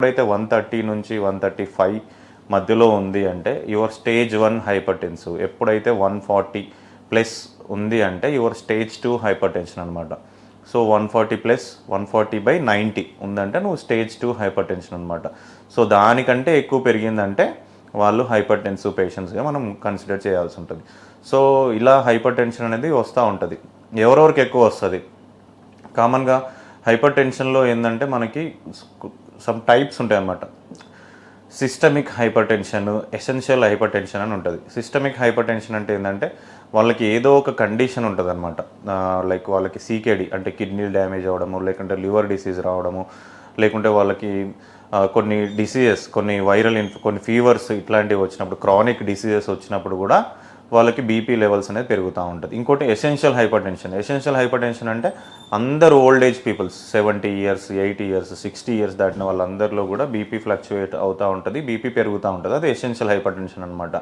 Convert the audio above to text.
ఎప్పుడైతే 130 నుంచి 135 మధ్యలో ఉంది అంటే యువర్ స్టేజ్ 1 హైపర్ టెన్సివ్. ఎప్పుడైతే 140 ప్లస్ ఉంది అంటే యువర్ స్టేజ్ 2 హైపర్ టెన్షన్ అనమాట. సో 140 ప్లస్ 140/90 ఉందంటే నువ్వు స్టేజ్ 2 హైపర్ టెన్షన్ అనమాట. సో దానికంటే ఎక్కువ పెరిగిందంటే వాళ్ళు హైపర్ టెన్సివ్ పేషెంట్స్గా మనం కన్సిడర్ చేయాల్సి ఉంటుంది. సో ఇలా హైపర్ టెన్షన్ అనేది వస్తూ ఉంటుంది. ఎవరెవరికి ఎక్కువ వస్తుంది? కామన్గా హైపర్ టెన్షన్లో ఏంటంటే మనకి సమ్ టైప్స్ ఉంటాయి అన్నమాట. Systemic hyper tension, essential hyper tension అని ఉంటుంది. సిస్టమిక్ హైపర్ టెన్షన్ అంటే ఏంటంటే వాళ్ళకి ఏదో ఒక కండిషన్ ఉంటుంది అనమాట. లైక్ వాళ్ళకి సీకేడి అంటే కిడ్నీ డ్యామేజ్ అవ్వడము, లేకుంటే లివర్ డిసీజ్ రావడము, లేకుంటే వాళ్ళకి కొన్ని డిసీజెస్, కొన్ని కొన్ని ఫీవర్స్ ఇట్లాంటివి వచ్చినప్పుడు, క్రానిక్ డిసీజెస్ వచ్చినప్పుడు కూడా వాళ్ళకి బీపీ లెవెల్స్ అనేది పెరుగుతూ ఉంటుంది. ఇంకోటి essential hypertension. Essential hypertension అంటే అందరు old age peoples 70 years, 80 years, 60 years దాటిన వాళ్ళందరిలో కూడా బీపీ ఫ్లక్చువేట్ అవుతూ ఉంటుంది, బీపీ పెరుగుతూ ఉంటుంది. అది ఎసెన్షియల్ హైపర్ టెన్షన్ అనమాట.